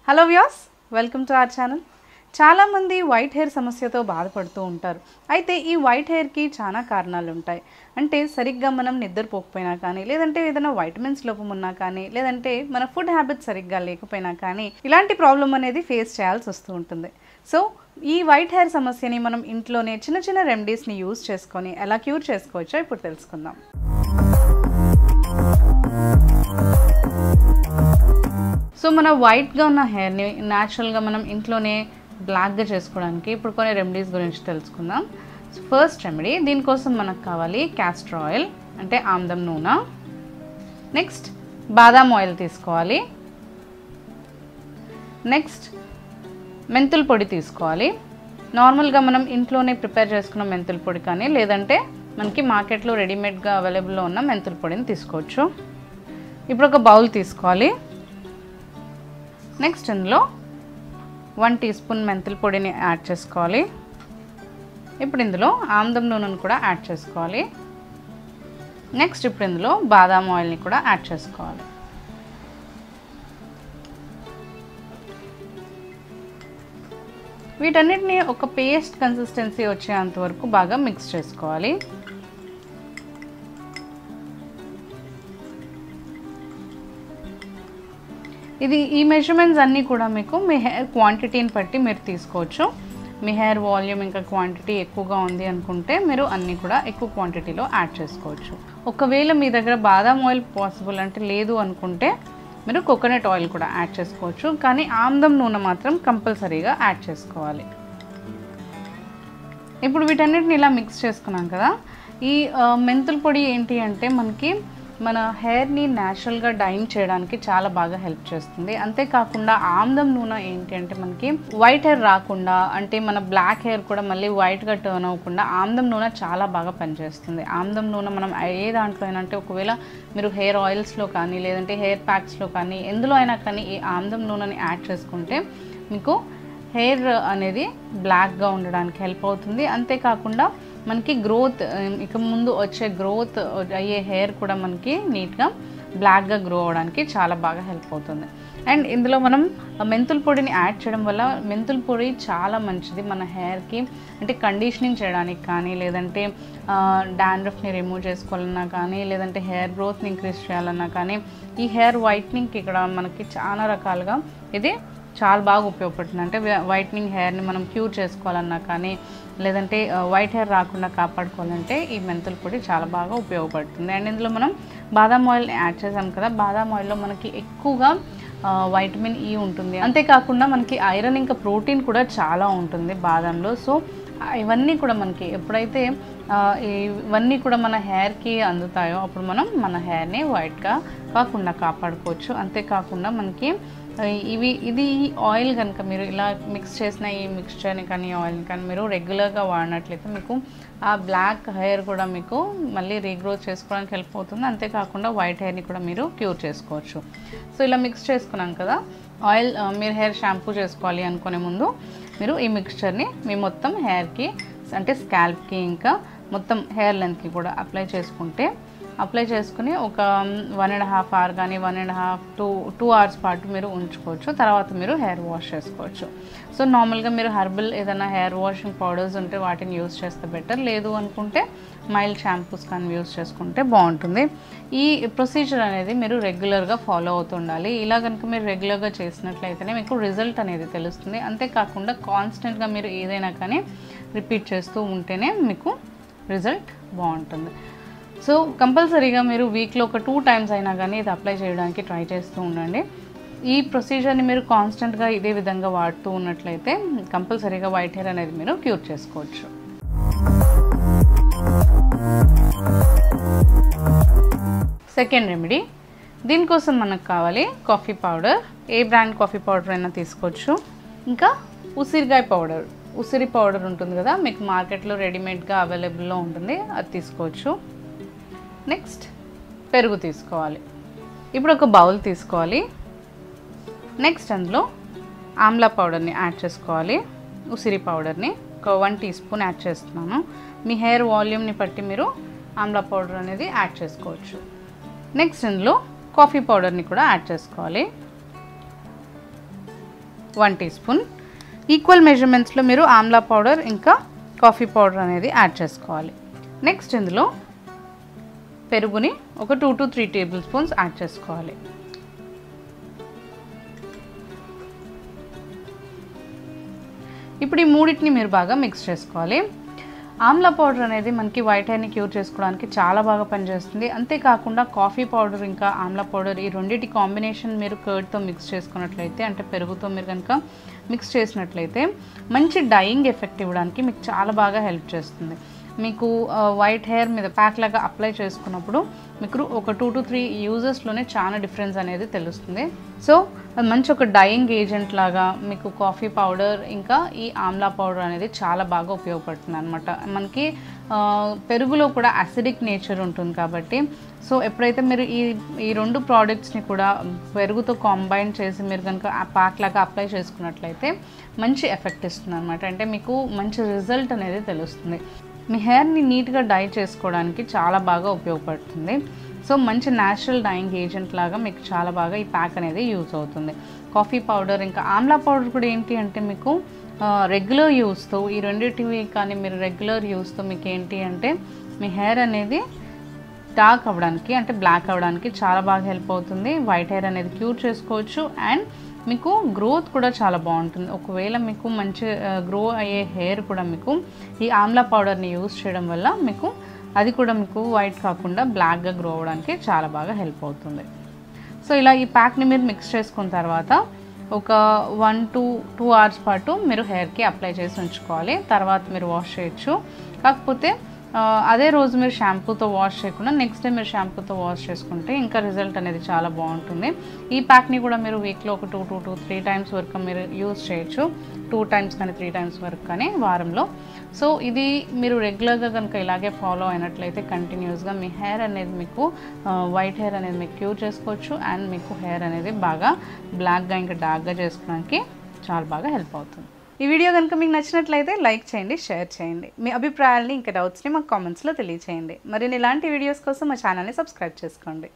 Hello viewers, welcome to our channel. చాలామంది white hair సమస్యతో బాధపడుతూ ఉంటారు. అయితే ఈ వైట్ హెయిర్కి చాలా కారణాలు ఉంటాయి. అంటే సరిగ్గా మనం నిద్రపోకపోయినా కానీ, లేదంటే ఏదైనా వైటమిన్స్ లోపం ఉన్నా కానీ, లేదంటే మన ఫుడ్ హ్యాబిట్స్ సరిగ్గా లేకపోయినా కానీ ఇలాంటి ప్రాబ్లం అనేది ఫేస్ చేయాల్సి వస్తూ ఉంటుంది. సో ఈ వైట్ హెయిర్ సమస్యని మనం ఇంట్లోనే చిన్న చిన్న రెమెడీస్ని యూజ్ చేసుకొని ఎలా క్యూర్ చేసుకోవచ్చో ఇప్పుడు తెలుసుకుందాం. సో మన వైట్గా ఉన్న హెయిర్ని న్యాచురల్గా మనం ఇంట్లోనే బ్లాక్గా చేసుకోవడానికి ఇప్పుడు కొన్ని రెమెడీస్ గురించి తెలుసుకుందాం. సో ఫస్ట్ రెమెడీ, దీనికోసం మనకు కావాలి క్యాస్టర్ ఆయిల్ అంటే ఆమ్దం నూనె. నెక్స్ట్ బాదాం ఆయిల్ తీసుకోవాలి. నెక్స్ట్ మెంతుల పొడి తీసుకోవాలి. నార్మల్గా మనం ఇంట్లోనే ప్రిపేర్ చేసుకున్న మెంతుల పొడి కానీ, లేదంటే మనకి మార్కెట్లో రెడీమేడ్గా అవైలబుల్లో ఉన్న మెంతుల పొడిని తీసుకోవచ్చు. ఇప్పుడు ఒక బౌల్ తీసుకోవాలి. నెక్స్ట్ ఇందులో 1 టీ స్పూన్ మెంతుల పొడిని యాడ్ చేసుకోవాలి. ఇప్పుడు ఇందులో ఆమ్దం నూనెను కూడా యాడ్ చేసుకోవాలి. నెక్స్ట్ ఇప్పుడు ఇందులో బాదాం ఆయిల్ని కూడా యాడ్ చేసుకోవాలి. వీటన్నిటిని ఒక పేస్ట్ కన్సిస్టెన్సీ వచ్చేంత వరకు బాగా మిక్స్ చేసుకోవాలి. ఈ మెజర్మెంట్స్ అన్నీ కూడా మీకు మీ హెయిర్ క్వాంటిటీని బట్టి మీరు తీసుకోవచ్చు. మీ హెయిర్ వాల్యూమ్ ఇంకా క్వాంటిటీ ఎక్కువగా ఉంది అనుకుంటే మీరు అన్నీ కూడా ఎక్కువ క్వాంటిటీలో యాడ్ చేసుకోవచ్చు. ఒకవేళ మీ దగ్గర బాదాం ఆయిల్ పాసిబుల్ అంటే లేదు అనుకుంటే మీరు కోకోనట్ ఆయిల్ కూడా యాడ్ చేసుకోవచ్చు. కానీ ఆమ్దం నూనె మాత్రం కంపల్సరీగా యాడ్ చేసుకోవాలి. ఇప్పుడు వీటన్నిటిని ఇలా మిక్స్ చేసుకున్నాం కదా. ఈ మెంతుల పొడి ఏంటి అంటే మనకి మన హెయిర్ని న్యాచురల్గా డైన్ చేయడానికి చాలా బాగా హెల్ప్ చేస్తుంది. అంతేకాకుండా ఆమ్దం నూనె ఏంటి అంటే మనకి వైట్ హెయిర్ రాకుండా, అంటే మన బ్లాక్ హెయిర్ కూడా మళ్ళీ వైట్గా టర్న్ అవ్వకుండా ఆమ్దం నూనె చాలా బాగా పనిచేస్తుంది. ఆమ్దం నూనె మనం ఏ దాంట్లో అయినా, అంటే ఒకవేళ మీరు హెయిర్ ఆయిల్స్లో కానీ, లేదంటే హెయిర్ ప్యాక్స్లో కానీ, ఎందులో అయినా కానీ ఈ ఆమ్దం నూనెని యాడ్ చేసుకుంటే మీకు హెయిర్ అనేది బ్లాక్గా ఉండడానికి హెల్ప్ అవుతుంది. అంతేకాకుండా మనకి గ్రోత్, ఇక ముందు వచ్చే గ్రోత్ అయ్యే హెయిర్ కూడా మనకి నీట్గా బ్లాక్గా గ్రో అవ్వడానికి చాలా బాగా హెల్ప్ అవుతుంది. అండ్ ఇందులో మనం మెంతుల పొడిని యాడ్ చేయడం వల్ల, మెంతుల పొడి చాలా మంచిది మన హెయిర్కి. అంటే కండిషనింగ్ చేయడానికి కానీ, లేదంటే డాండ్రఫ్ని రిమూవ్ చేసుకోవాలన్నా కానీ, లేదంటే హెయిర్ గ్రోత్ని ఇంక్రీజ్ చేయాలన్నా కానీ, ఈ హెయిర్ వైట్నింగ్కి ఇక్కడ మనకి చాలా రకాలుగా ఇది చాలా బాగా ఉపయోగపడుతుంది. అంటే వైట్నింగ్ హెయిర్ని మనం క్యూర్ చేసుకోవాలన్నా కానీ, లేదంటే వైట్ హెయిర్ రాకుండా కాపాడుకోవాలంటే ఈ మెంతుల పొడి చాలా బాగా ఉపయోగపడుతుంది. అండ్ ఇందులో మనం బాదాం ఆయిల్ని యాడ్ చేసాం కదా. బాదాం ఆయిల్లో మనకి ఎక్కువగా వైటమిన్ ఈ ఉంటుంది. అంతేకాకుండా మనకి ఐరన్ ఇంకా ప్రోటీన్ కూడా చాలా ఉంటుంది బాదంలో. సో ఇవన్నీ కూడా మనకి ఎప్పుడైతే ఇవన్నీ కూడా మన హెయిర్కి అందుతాయో అప్పుడు మనం మన హెయిర్ని వైట్గా కాకుండా కాపాడుకోవచ్చు. అంతేకాకుండా మనకి ఇది ఆయిల్ కనుక మీరు ఇలా మిక్స్ చేసిన ఈ మిక్స్చర్ని కానీ, ఆయిల్ని కానీ మీరు రెగ్యులర్గా వాడినట్లయితే మీకు ఆ బ్లాక్ హెయిర్ కూడా మీకు మళ్ళీ రీగ్రోత్ చేసుకోవడానికి హెల్ప్ అవుతుంది. అంతేకాకుండా వైట్ హెయిర్ని కూడా మీరు క్యూర్ చేసుకోవచ్చు. సో ఇలా మిక్స్ చేసుకున్నాం కదా. ఆయిల్ మీరు హెయిర్ షాంపూ చేసుకోవాలి అనుకునే ముందు మీరు ఈ మిక్స్చర్ని మీ మొత్తం హెయిర్కి, అంటే స్కాల్ప్కి ఇంకా మొత్తం హెయిర్ లెంత్కి కూడా అప్లై చేసుకుని ఒక 1.5 అవర్ కానీ 1.5 to 2 hours పాటు మీరు ఉంచుకోవచ్చు. తర్వాత మీరు హెయిర్ వాష్ చేసుకోవచ్చు. సో నార్మల్గా మీరు హెర్బల్ ఏదైనా హెయిర్ వాషింగ్ పౌడర్స్ ఉంటే వాటిని యూస్ చేస్తే బెటర్. లేదు అనుకుంటే మైల్డ్ షాంపూస్ కానీ యూస్ చేసుకుంటే బాగుంటుంది. ఈ ప్రొసీజర్ అనేది మీరు రెగ్యులర్గా ఫాలో అవుతుండాలి. ఇలా కనుక మీరు రెగ్యులర్గా చేసినట్లయితేనే మీకు రిజల్ట్ అనేది తెలుస్తుంది. అంతేకాకుండా కాన్స్టెంట్గా మీరు ఏదైనా కానీ రిపీట్ చేస్తూ ఉంటేనే మీకు రిజల్ట్ బాగుంటుంది. సో కంపల్సరీగా మీరు వీక్లో ఒక 2 times అయినా కానీ ఇది అప్లై చేయడానికి ట్రై చేస్తూ ఉండండి. ఈ ప్రొసీజర్ని మీరు కాన్స్టెంట్గా ఇదే విధంగా వాడుతూ ఉన్నట్లయితే కంపల్సరీగా వైట్ హెయిర్ అనేది మీరు క్యూర్ చేసుకోవచ్చు. సెకండ్ రెమెడీ, దీనికోసం మనకు కావాలి కాఫీ పౌడర్. ఏ బ్రాండ్ కాఫీ పౌడర్ అయినా తీసుకోవచ్చు. ఇంకా ఉసిరి పౌడర్ ఉంటుంది కదా, మీకు మార్కెట్లో రెడీమేడ్గా అవైలబుల్లో ఉంటుంది, అది తీసుకోవచ్చు. నెక్స్ట్ పెరుగు తీసుకోవాలి. ఇప్పుడు ఒక బౌల్ తీసుకోవాలి. నెక్స్ట్ అందులో ఆమ్లా పౌడర్ని యాడ్ చేసుకోవాలి. ఉసిరి పౌడర్ని ఒక 1 టీ స్పూన్ యాడ్ చేస్తున్నాను. మీ హెయిర్ వాల్యూమ్ని బట్టి మీరు ఆమ్లా పౌడర్ అనేది యాడ్ చేసుకోవచ్చు. నెక్స్ట్ ఇందులో కాఫీ పౌడర్ని కూడా యాడ్ చేసుకోవాలి. 1 టీ స్పూన్. ఈక్వల్ మెజర్మెంట్స్లో మీరు ఆమ్లా పౌడర్ ఇంకా కాఫీ పౌడర్ అనేది యాడ్ చేసుకోవాలి. నెక్స్ట్ ఇందులో పెరుగుని ఒక 2 to 3 టేబుల్ స్పూన్స్ యాడ్ చేసుకోవాలి. ఇప్పుడు ఈ మూడింటిని మీరు బాగా మిక్స్ చేసుకోవాలి. ఆమ్లా పౌడర్ అనేది మనకి వైట్ హెయిర్ని క్యూర్ చేసుకోవడానికి చాలా బాగా పనిచేస్తుంది. అంతేకాకుండా కాఫీ పౌడర్ ఇంకా ఆమ్లా పౌడర్ ఈ రెండింటి కాంబినేషన్ మీరు కర్డ్తో మిక్స్ చేసుకున్నట్లయితే, అంటే పెరుగుతో మీరు కనుక మిక్స్ చేసినట్లయితే మంచి డైయింగ్ ఎఫెక్ట్ ఇవ్వడానికి మీకు చాలా బాగా హెల్ప్ చేస్తుంది. మీకు వైట్ హెయిర్ మీద ప్యాక్ లాగా అప్లై చేసుకున్నప్పుడు మీకు ఒక 2 to 3 యూజెస్లోనే చాలా డిఫరెన్స్ అనేది తెలుస్తుంది. సో అది మంచి ఒక డైయింగ్ ఏజెంట్ లాగా మీకు కాఫీ పౌడర్ ఇంకా ఈ ఆమ్లా పౌడర్ అనేది చాలా బాగా ఉపయోగపడుతుంది అనమాట. మనకి పెరుగులో కూడా అసిడిక్ నేచర్ ఉంటుంది కాబట్టి సో ఎప్పుడైతే మీరు ఈ రెండు ప్రోడక్ట్స్ని కూడా పెరుగుతో కాంబైన్ చేసి మీరు కనుక ప్యాక్ లాగా అప్లై చేసుకున్నట్లయితే మంచి ఎఫెక్ట్ ఇస్తుంది అనమాట. అంటే మీకు మంచి రిజల్ట్ అనేది తెలుస్తుంది. మీ హెయిర్ని నీట్గా డై చేసుకోవడానికి చాలా బాగా ఉపయోగపడుతుంది. సో మంచి న్యాచురల్ డైయింగ్ ఏజెంట్ లాగా మీకు చాలా బాగా ఈ ప్యాక్ అనేది యూజ్ అవుతుంది. కాఫీ పౌడర్ ఇంకా ఆమ్లా పౌడర్ కూడా ఏంటి అంటే మీకు రెగ్యులర్ యూస్తో ఈ రెండింటివి కానీ మీరు రెగ్యులర్ యూస్తో మీకు ఏంటి అంటే మీ హెయిర్ అనేది డార్క్ అవ్వడానికి అంటే బ్లాక్ అవ్వడానికి చాలా బాగా హెల్ప్ అవుతుంది. వైట్ హెయిర్ అనేది క్యూర్ చేసుకోవచ్చు అండ్ మీకు గ్రోత్ కూడా చాలా బాగుంటుంది. ఒకవేళ మీకు మంచి గ్రో అయ్యే హెయిర్ కూడా మీకు ఈ ఆమ్లా పౌడర్ని యూజ్ చేయడం వల్ల మీకు అది కూడా మీకు వైట్ కాకుండా బ్లాక్గా గ్రో అవ్వడానికి చాలా బాగా హెల్ప్ అవుతుంది. సో ఇలా ఈ ప్యాక్ని మీరు మిక్స్ చేసుకున్న తర్వాత ఒక 1 to 2 hours పాటు మీరు హెయిర్కి అప్లై చేసి ఉంచుకోవాలి. తర్వాత మీరు వాష్ చేయొచ్చు. కాకపోతే అదే రోజు మీరు షాంపూతో వాష్ చేయకుండా నెక్స్ట్ డే మీరు షాంపూతో వాష్ చేసుకుంటే ఇంకా రిజల్ట్ అనేది చాలా బాగుంటుంది. ఈ ప్యాక్ని కూడా మీరు వీక్లో ఒక 2 to 3 times వరకు మీరు యూజ్ చేయొచ్చు. 2 times కానీ 3 times వరకు కానీ వారంలో. సో ఇది మీరు రెగ్యులర్గా కనుక ఇలాగే ఫాలో అయినట్లయితే కంటిన్యూస్గా మీ హెయిర్ అనేది మీకు వైట్ హెయిర్ అనేది మీకు క్యూర్ చేసుకోవచ్చు అండ్ మీకు హెయిర్ అనేది బాగా బ్లాక్గా ఇంకా డార్క్గా చేసుకోవడానికి చాలా బాగా హెల్ప్ అవుతుంది. ఈ వీడియో కనుక మీకు నచ్చినట్లయితే లైక్ చేయండి, షేర్ చేయండి. మీ అభిప్రాయాల్ని ఇంకా డౌట్స్ని మాకు కామెంట్స్లో తెలియచేయండి. మరిన్ని ఇలాంటి వీడియోస్ కోసం మా ఛానల్ని సబ్స్క్రైబ్ చేసుకోండి.